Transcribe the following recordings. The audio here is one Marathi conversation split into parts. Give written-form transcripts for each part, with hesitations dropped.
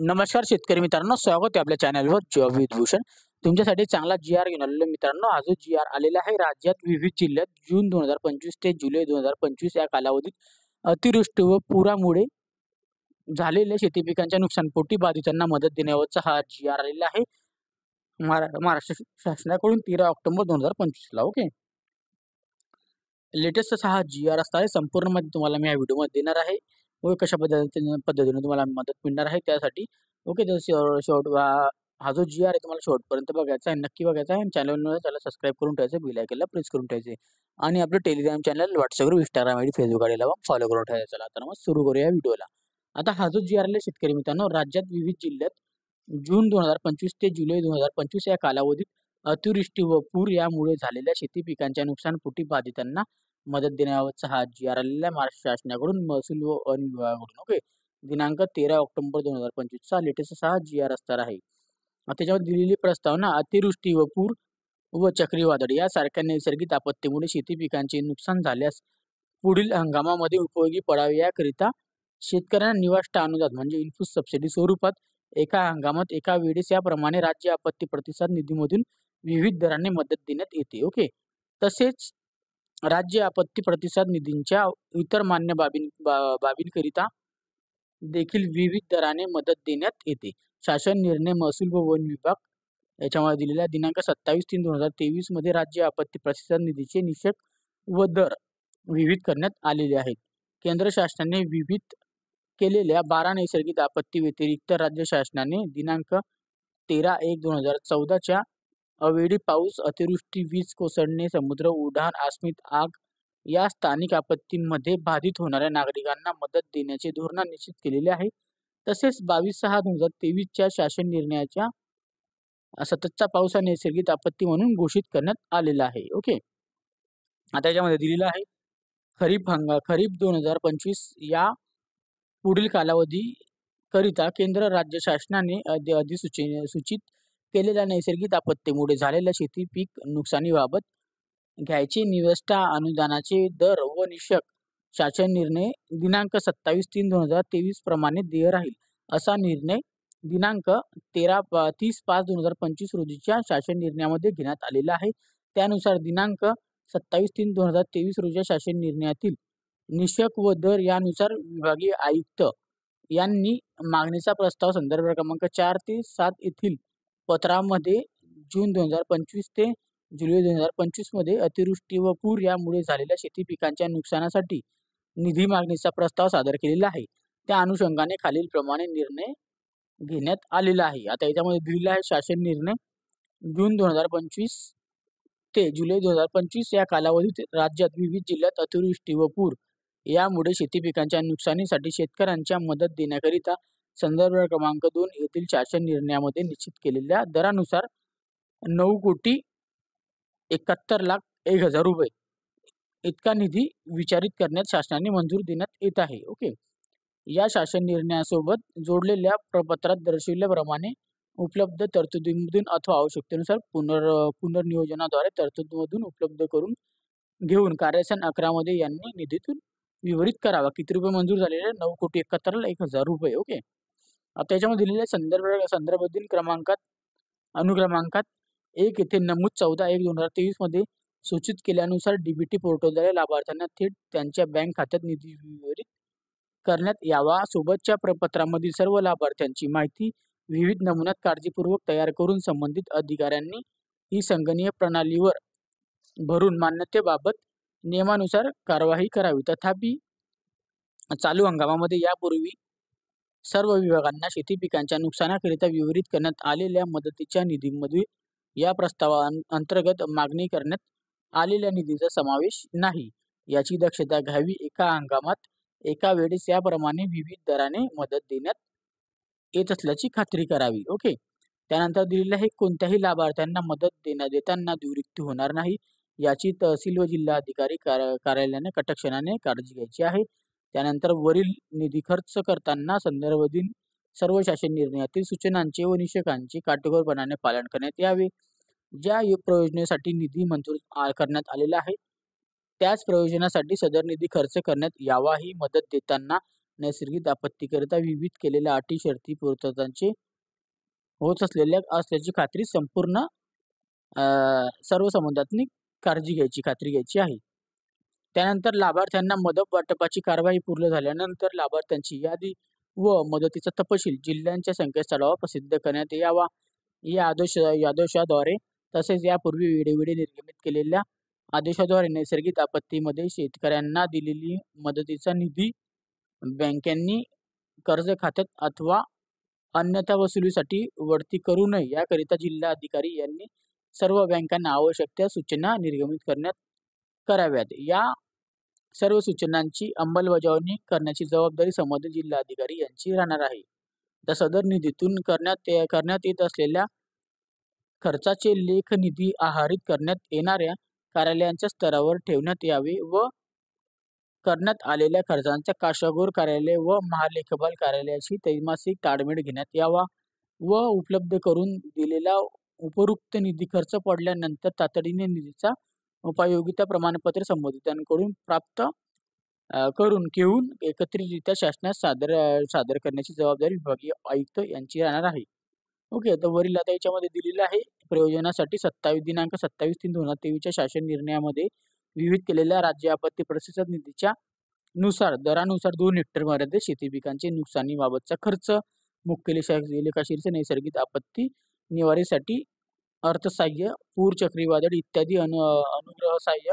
नमस्कार शेतकरी मित्रांनो, स्वागत आहे आपल्या चॅनलवर जॉब विथ भूषण. तुमच्यासाठी चांगला जी-आर घेऊन आलेलो मित्रांनो. हा जो जी-आर आलेला आहे राज्यात विविध जिल्ह्यात जून 2025 ते जुलै 2025 या कालावधीत अतिवृष्टी व पुरामुळे झालेल्या शेती पिकांच्या नुकसानपोटी बाधितांना मदत देण्याबाबतचा हा जी-आर आलेला आहे महाराष्ट्र शासनाकडून 13 ऑक्टोबर 2025 ला. ओके, लेटेस्ट असा हा जी-आर असणार आहे. संपूर्ण माहिती तुम्हाला मी या व्हिडिओमध्ये देणार आहे व कशा पद्धतीने तुम्हाला मदत मिळणार आहे त्यासाठी. ओके, तर शेवट हा जो जी-आर आहे तुम्हाला शेवटपर्यंत बघायचा आहे, नक्की बघायचा आहे. चॅनलवर त्याला सबस्क्राईब करून ठेवायचं, बेल आयकॉनला प्रेस करून ठेवायचे आणि आपलं टेलिग्राम चॅनल, व्हॉट्सअपवर, इंस्टाग्राम आयडी, फेसबुक आयडी लावा, फॉलो करून ठेवायचं. चला तर मग सुरू करूया व्हिडिओला. आता हा जो जी-आर आहे शेतकरी मित्रांनो, राज्यात विविध जिल्ह्यात जून 2025 ते जुलै 2025 या कालावधीत अतिवृष्टी व पूर यामुळे झालेल्या शेती पिकांच्या नुकसानपोटी बाधितांना मदत देण्याबाबतचा हा जी-आर आलेला आहे महाराष्ट्र शासनाकडून महसूल व वन विभागाकडून. ओके, दिनांक 13 ऑक्टोबर 2025 चा लेटेस्ट असा हा जी-आर असणार आहे. त्याच्यावर दिलेली प्रस्तावना अतिवृष्टी व पूर व चक्रीवादळ यासारख्या नैसर्गिक आपत्तीमुळे शेती पिकांचे नुकसान झाल्यास पुढील हंगामामध्ये उपयोगी पडावे याकरिता शेतकऱ्यांना निवाष्ट अनुदान म्हणजे इनपुट सबसिडी स्वरूपात एका हंगामात एका वेळेस याप्रमाणे राज्य आपत्ती प्रतिसाद निधीमधून विविध दराने मदत देण्यात येते. ओके, तसेच राज्य आपत्ती प्रतिसाद निधींच्या इतर मान्य बाबींकरिता देखील विविध दराने मदत देण्यात येते. शासन निर्णय महसूल व वन विभाग याच्यामध्ये दिलेला दिनांक 27/3/2023 मध्ये राज्य आपत्ती प्रतिसाद निधीचे निकष व दर विविध करण्यात आलेले आहेत. केंद्र शासनाने विविध केलेल्या 12 नैसर्गिक आपत्ती व्यतिरिक्त राज्य शासनाने दिनांक 13/1/2014 च्या अवेळी पाऊस, अतिवृष्टी, वीज कोसळणे, समुद्र उधाण, आकस्मिक आग या स्थानिक आपत्तींमध्ये बाधित होणाऱ्या नागरिकांना मदत देण्याचे धोरण निश्चित केलेले आहे. तसेच 22/6/2023 च्या शासन निर्णयाच्या सततचा पाऊस हा नैसर्गिक आपत्ती म्हणून घोषित करण्यात आलेला आहे. ओके, आता याच्यामध्ये दिलेलं आहे खरीप 2025 या पुढील कालावधी करिता केंद्र राज्य शासनाने सूचित केलेल्या नैसर्गिक आपत्तीमुळे झालेल्या शेती पीक नुकसानीबाबत घ्यायचे निविष्ठा अनुदानाचे दर व निकष शासन निर्णय दिनांक 27/3/2023 प्रमाणे देय राहील असा निर्णय दिनांक 30/5/2025 रोजीच्या शासन निर्णयामध्ये घेण्यात आलेला आहे. त्यानुसार दिनांक 27/3/2023 रोजीच्या शासन निर्णयातील निकष व दर यानुसार विभागीय आयुक्त यांनी मागणीचा प्रस्ताव संदर्भ क्रमांक 4 ते 7 येथील पत्रामध्ये जून 2025 ते जुलै 2025 मध्ये अतिवृष्टी व पूर यामुळे झालेल्या शेती पिकांच्या नुकसानासाठी निधी मागणीचा प्रस्ताव सादर केलेला आहे. त्या अनुषंगाने खालील प्रमाणे निर्णय घेण्यात आलेला आहे. आता याच्यामध्ये दिलेला आहे शासन निर्णय जून 2025 ते जुलै 2025 या कालावधीत राज्यात विविध जिल्ह्यात अतिवृष्टी व पूर यामुळे शेती पिकांच्या नुकसानीसाठी शेतकऱ्यांच्या मदत देण्याकरिता संदर्भ क्रमांक 2 येथील शासन निर्णयामध्ये निश्चित केलेल्या दरानुसार 9,71,01,000 रुपये इतका निधी विचारित करण्यात शासनाने मंजूर देण्यात येत आहे. ओके, या शासन निर्णयासोबत जोडलेल्या प्रपत्रात दर्शविल्याप्रमाणे उपलब्ध तरतुदीमधून अथवा आवश्यकतेनुसार पुनर्नियोजनाद्वारे तरतुदीमधून उपलब्ध करून घेऊन कार्यसन 11 मध्ये यांनी निधीतून वितरित करावा. किती रुपये मंजूर झालेले? 9,71,01,000 रुपये. ओके, आता याच्यामध्ये दिलेल्या संदर्भातील क्रमांकात अनुक्रमांकात 1 येथे नमूद 14/1/2023 मध्ये सूचित केल्यानुसार डीबीटी पोर्टलद्वारे लाभार्थ्यांना थेट त्यांच्या बँक खात्यात निधी वितरित करण्यात यावा. सोबतच्या प्रपत्रामधील सर्व लाभार्थ्यांची माहिती विविध नमुन्यात काळजीपूर्वक तयार करून संबंधित अधिकाऱ्यांनी ही संगणकीय प्रणालीवर भरून मान्यतेबाबत नियमानुसार कार्यवाही करावी. तथापि चालू हंगामामध्ये यापूर्वी सर्व विभागांना शेती पिकांच्या नुकसानाकरिता वितरित करण्यात आलेल्या मदतीच्या निधीमध्ये या प्रस्तावाअंतर्गत मागणी करण्यात आलेल्या निधीचा समावेश नाही याची दक्षता घ्यावी. एका हंगामात एका वेळेस याप्रमाणे विविध दराने मदत देण्यात येत असल्याची खात्री करावी. ओके, त्यानंतर दिलेलं आहे कोणत्याही लाभार्थ्यांना मदत देताना दुरुस्ती होणार नाही याची तहसील व जिल्हा अधिकारी कार्यालयाने कटाक्षाने काळजी घ्यायची आहे. त्यानंतर वरील निधी खर्च करताना संदर्भातील सर्व शासन निर्णयातील सूचनांचे व निकषांचे काटेकोरपणाने पालन करण्यात यावे. ज्या प्रयोजनासाठी निधी मंजूर करण्यात आलेला आहे त्याच प्रयोजनासाठी सदर निधी खर्च करण्यात यावा. ही मदत देताना नैसर्गिक आपत्तीकरिता विविध केलेल्या अटी शर्ती पूर्ततांचे होत असल्याची खात्री संपूर्ण सर्व संबंधांनी खात्री घ्यायची आहे. त्यानंतर लाभार्थ्यांना मदत वाटपाची कारवाई पूर्ण झाल्यानंतर लाभार्थ्यांची यादी व मदतीचा तपशील जिल्ह्यांच्या संकेतस्थळावर प्रसिद्ध करण्यात यावा. या आदेशाद्वारे तसेच यापूर्वी वेळोवेळी निर्गमित केलेल्या आदेशाद्वारे नैसर्गिक आपत्तीमध्ये शेतकऱ्यांना दिलेली मदतीचा निधी बँकांनी कर्ज खात्यात अथवा अन्यथा वसुलीसाठी वळती करू नये याकरिता जिल्हा अधिकारी यांनी सर्व बँकांना आवश्यक त्या सूचना निर्गमित कराव्यात. या सर्व सूचनांची अंमलबजावणी करण्याची जबाबदारी संबंधित जिल्हाधिकारी यांची राहणार आहे. तर सदर निधीतून करण्यात येत असलेल्या खर्चाचे लेख निधी आहरित करण्यात येणाऱ्या कार्यालयांच्या स्तरावर ठेवण्यात यावे व करण्यात आलेल्या खर्चांचा काशागोर कार्यालय व महालेखापाल कार्यालयाशी त्रैमासिक ताळमेळ घेण्यात यावा व उपलब्ध करून दिलेला उपरोक्त निधी खर्च पडल्यानंतर तातडीने निधीचा उपयोगिता प्रमाणपत्र संबंधितांकडून प्राप्त करून घेऊन एकत्रितरित्या शासनास सादर करण्याची जबाबदारी विभागीय आयुक्त यांची राहणार आहे. ओके, तर वरील आता याच्यामध्ये दिलेलं आहे प्रयोजनासाठी दिनांक 27/3/2023च्या शासन निर्णयामध्ये विविध केलेल्या राज्य आपत्ती प्रतिसाद निधीच्या दरानुसार 2 हेक्टर मर्यादित शेती पिकांचे नुकसानीबाबतचा खर्च, मुख्य लेखाशीर्ष नैसर्गिक आपत्ती निवारीसाठी अर्थसहाय्य, पूर, चक्रीवादळ इत्यादी अनुग्रह सहाय्य,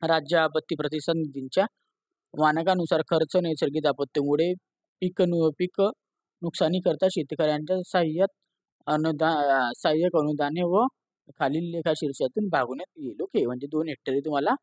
राज्य आपत्ती प्रतिसाद निधींच्या मानकानुसार खर्च, नैसर्गिक आपत्तीमुळे पीक नुकसानी करता शेतकऱ्यांच्या सहाय्यक अनुदाने व खालील लेखाशीर्षातून भागवण्यात येईल. ओके, म्हणजे 2 हेक्टरी तुम्हाला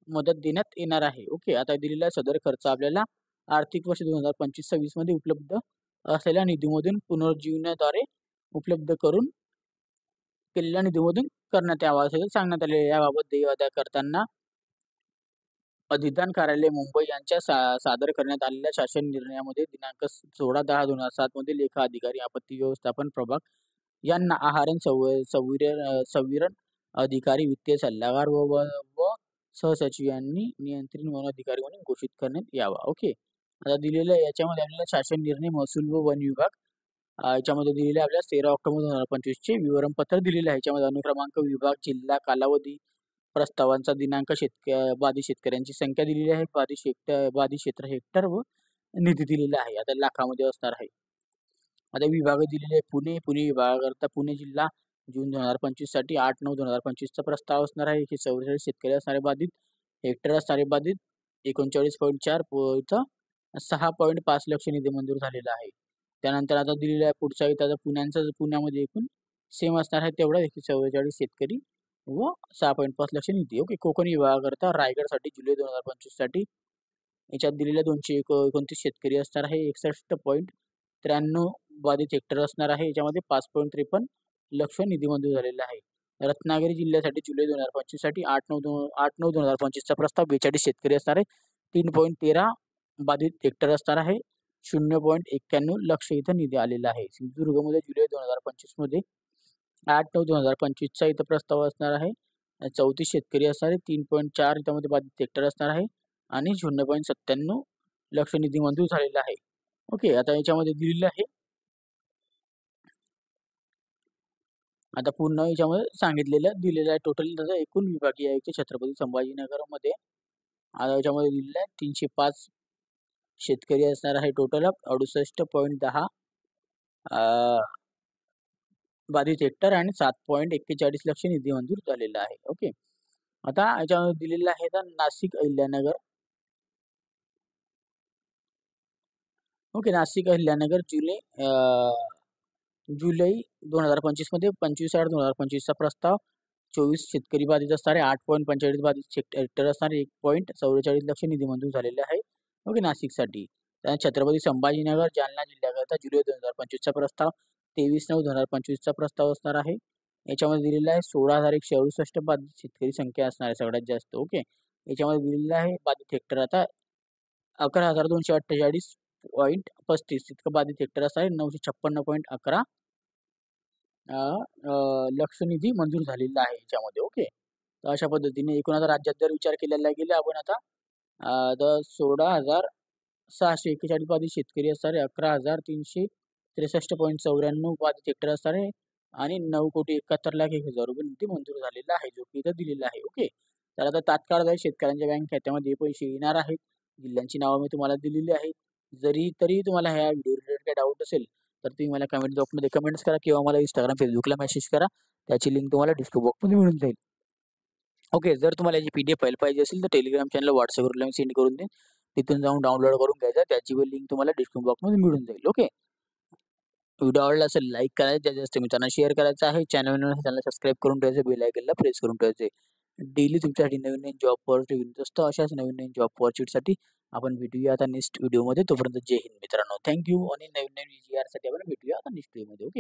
मदत देण्यात येणार आहे. ओके, आता दिलेला सदर खर्च आपल्याला आर्थिक वर्ष 2025-26 मध्ये उपलब्ध असलेल्या निधीमधून पुनर्जीवनाद्वारे उपलब्ध करून केलेल्या निधीमधून करण्यात यावा असे सांगण्यात आले. याबाबत देय अदा करताना अधिदान कार्यालय मुंबई यांच्या सादर करण्यात आलेल्या शासन निर्णयामध्ये दिनांक 16/10/2007 मध्ये लेखा अधिकारी आपत्ती व्यवस्थापन प्रभाग यांना आहरण संविरण अधिकारी, वित्तीय सल्लागार व सहसचिवांनी नियंत्रण वन अधिकारी म्हणून घोषित करण्यात यावा. ओके, आता दिलेलं याच्यामध्ये आपल्याला शासन निर्णय महसूल व वन विभाग याच्यामध्ये दिलेले आपल्याला 13 ऑक्टोबर 2025 चे विवरणपत्र दिलेले आहे. याच्यामध्ये अनुक्रमांक, विभाग, जिल्हा, कालावधी, प्रस्तावांचा दिनांक, बाधित शेतकऱ्यांची संख्या दिलेली आहे, बाधित क्षेत्र हेक्टर व निधी दिलेला आहे. आता लाखामध्ये असणार आहे. आता विभाग दिलेले आहे पुणे विभागाकरता पुणे जिल्हा जून 2025 साठी 8/9/2025 चा प्रस्ताव असणार आहे. 144 शेतकरी असणारे बाधित, हेक्टर असणारे बाधित, 39.4 इथं 6.5 लक्ष निधी मंजूर झालेला आहे. त्यानंतर आता दिलेला आहे पुढचा आता पुण्यामध्ये एकूण सेम असणार आहे तेवढा 144 शेतकरी व 6.5 लक्ष निधी. ओके, कोकण विभागाकरता रायगडसाठी जुलै 2025 साठी याच्यात दिलेल्या 229 शेतकरी असणार आहे. 61.93 बाधित हेक्टर असणार आहे. याच्यामध्ये 5.53 लक्ष निधी मंजूर झालेला आहे. रत्नागिरी जिल्ह्यासाठी जुलै 2025 साठी 8/9/2025 चा प्रस्ताव 42 शेतकरी असणार आहे. 3.13 बाधित हेक्टर असणार आहे. 0.91 लक्ष इथं निधी आलेला आहे. सिंधुदुर्गमध्ये जुलै 2025 मध्ये 8/9/2025 चा इथं प्रस्ताव असणार आहे. 34 शेतकरी असणार आहे. 3.4 याच्यामध्ये बाधित हेक्टर असणार आहे आणि 0.97 लक्ष निधी मंजूर झालेला आहे. ओके, आता याच्यामध्ये दिलेलं आहे. आता पूर्ण याच्यामध्ये दिलेलं आहे टोटल एकूण विभागीय आयुक्त छत्रपती संभाजीनगर मध्ये. आता याच्यामध्ये दिलेलं आहे 305 शेतकरी असणार आहे. टोटल 68.10 बाधित हेक्टर आणि 7.41 लक्ष निधी मंजूर झालेला आहे. ओके, आता याच्यामध्ये दिलेलं आहे नाशिक अहिल्यानगर. ओके, नाशिक अहिल्यानगर जुलै 2025 मध्ये 25/8/2025 चा प्रस्ताव 24 शेतकरी बाधित असणारे, 8.45 बाधित हेक्टर असणारे, 1.44 लक्ष निधी मंजूर झालेले आहे. ओके, नाशिकसाठी. छत्रपती संभाजीनगर जालना जिल्ह्याकरता जुलै 2025 चा प्रस्ताव 23/9/2025 चा प्रस्ताव असणार आहे. याच्यामध्ये दिलेला आहे 16,168 बाधित शेतकरी संख्या असणार आहे सगळ्यात जास्त. ओके, याच्यामध्ये दिलेलं आहे बाधित हेक्टर आता 11,248.35 इतकं बाधित हेक्टर असणार आहे. 956.11 लक्ष निधी मंजूर झालेला आहे याच्यामध्ये. ओके, तर अशा पद्धतीने एकूण आता राज्यात जर विचार केलेला गेला आपण आता 16,000 641 बाधित शेतकरी असणारे 11,363.94 बाधित हेक्टर असणारे आणि 9,71,01,000 रुपये निधी मंजूर झालेला आहे, जो की इथं दिलेला आहे. ओके. तर आता तात्काळ शेतकऱ्यांच्या बँक खात्यामध्ये पैसे येणार आहेत. जिल्ह्यांची नावं मी तुम्हाला दिलेली आहेत. तरी तुम्हाला ह्या व्हिडिओ रिलेटेड काही डाऊट असेल, तर तुम्ही मला कमेंट बॉक्समध्ये कमेंट्स करा किंवा मला Instagram, Facebookला मेसेज करा. त्याची लिंक तुम्हाला डिस्क्रिप्शन बॉक्समध्ये मिळून जाईल. ओके. जर तुम्हाला याची PDF फाईल पाहिजे असेल, तर Telegram चॅनलला WhatsAppवरला मी सेंड करून देईन. तिथून जाऊन डाउनलोड करून घ्यायचा. त्याची पण लिंक तुम्हाला डिस्क्रिप्शन बॉक्समध्ये मिळून जाईल. ओके. व्हिडिओ आवडला असेल लाईक करायचं, जास्तीत जास्त मित्रांना शेअर करायचं आहे. चॅनलला सबस्क्राईब करून ठेवायचं, बेल आयकॉनला प्रेस करून ठेवायचे. डेली तुमच्यासाठी नवीन-नवीन जॉब अपॉर्च्युनिटी घेऊन असतो. अशाच नवीन-नवीन जॉब अपॉर्च्युनिटीसाठी आपण भेटूया आता नेक्स्ट व्हिडिओमध्ये. तोपर्यंत जय हिंद मित्रांनो. थँक यू आणि नवीन-नवीन GRसाठी आपण भेटूया आता नेक्स्ट व्हिडिओमध्ये. ओके.